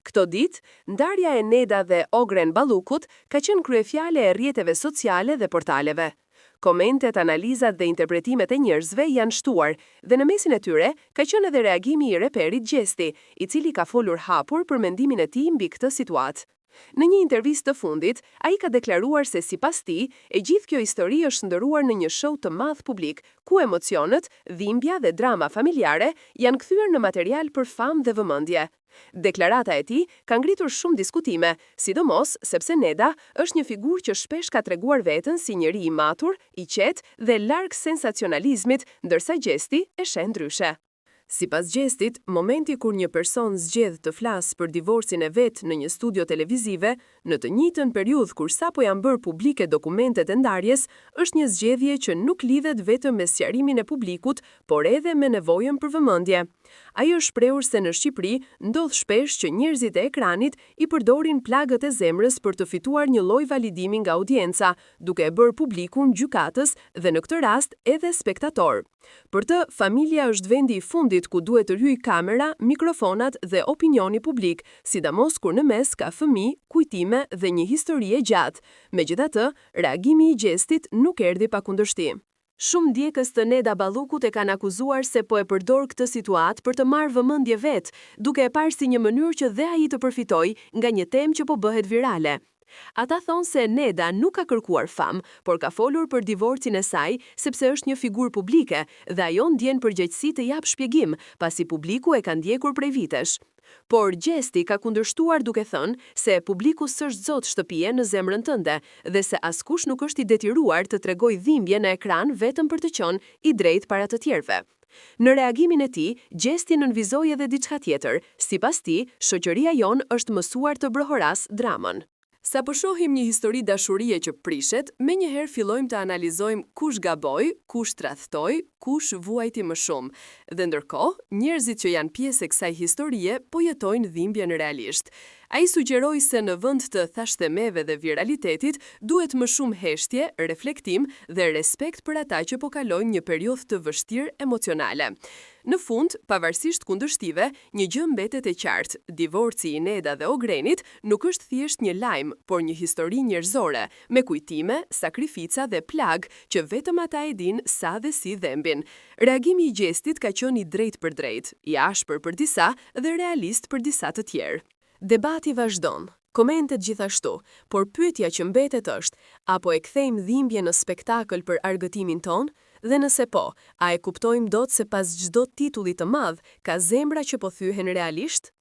Këto ditë, ndarja e Neda dhe Ogren Ballukut ka qenë kryefjale e rrjeteve sociale dhe portaleve. Komentet, analizat dhe interpretimet e njerëzve janë shtuar dhe në mesin e tyre ka qenë edhe reagimi i reperit Gjesti, i cili ka folur hapur për mendimin e tij mbi këtë situatë. Në një intervistë të fundit, ai ka deklaruar se sipas tij, e gjithë kjo histori është ndëruar në një show të madh publik, ku emocionet, dhimbja dhe drama familjare janë kthyer në material për famë dhe vëmendje. Deklarata e tij ka ngritur shumë diskutime, sidomos sepse Neda është një figurë që shpesh ka treguar veten si njeri i matur, i qetë dhe larg sensacionalizmit, ndërsa Gjesti e sheh ndryshe. Sipas Gjestit, momenti kur një person zgjedh të flasë për divorcin e vet në një studio televizive, në të njëjtën periudhë kur sapo janë bërë publike dokumentet e ndarjes, është një zgjedhje që nuk lidhet vetëm me sqarimin e publikut, por edhe me nevojën për vëmendje. Ai është shprehur se në Shqipëri ndodh shpesh që njerëzit e ekranit i përdorin plagët e zemrës për të fituar një lloj validimi nga audienca, duke e bërë publikun gjykatës dhe në këtë rast edhe spektator. Për të, familja është vendi i fundit ku duhet të hyjë kamera, mikrofonat dhe opinioni publik, sidomos kur në mes ka fëmijë, kujtime dhe një histori e gjatë. Megjithatë, reagimi i Gjestit nuk erdhi pa kundërshtim. Shumë ndjekës të Neda Ballukut e kanë akuzuar se po e përdor këtë situatë për të marrë vëmendje vet, duke e parë si një mënyrë që dhe ai të përfitojë nga një temë që po bëhet virale. Ata thonë se Neda nuk ka kërkuar famë, por ka folur për divorcin e saj sepse është një figurë publike dhe ajo ndjen përgjegjësi të japë shpjegim, pasi publiku e ka ndjekur prej vitesh. Por Gjesti ka kundërshtuar duke thënë se publiku s'është zot shtëpie në zemrën tënde dhe se askush nuk është i detyruar të tregojë dhimbje në ekran vetëm për të qenë i drejtë para të tjerëve. Në reagimin e tij, Gjesti nënvizoi edhe diçka tjetër. Sipas tij, shoqëria jonë është mësuar të brohoras dramën. Sa po shohim një histori dashurie që prishet, menjëherë fillojmë të analizojmë kush gaboi, kush tradhtoi, kush vuajti më shumë. Dhe ndërkohë, njerëzit që janë pjesë e kësaj historie po jetojnë dhimbjen realisht. Ai sugjeroi se në vend të thashthemeve dhe viralitetit, duhet më shumë heshtje, reflektim dhe respekt për ata që po kalojnë një periudhë të vështirë emocionale. Në fund, pavarësisht kundërshtive, një gjë mbetet e qartë: divorci i Neda dhe Ogrenit nuk është thjesht një lajm, por një histori njerëzore, me kujtime, sakrifica dhe plag që vetëm ata e dinë sa dhe si dhembin. Reagimi i Gjestit ka qenë i drejtë për drejtë, i ashpër për disa dhe realist për disa të tjerë. Debati vazhdon, komentet gjithashtu, por pyetja që mbetet është, apo e kthejmë dhimbje në spektakël për argëtimin ton? Dhe nëse po, a e kuptojmë dot se pas çdo titulli të madh, ka zemra që po thyhen realisht?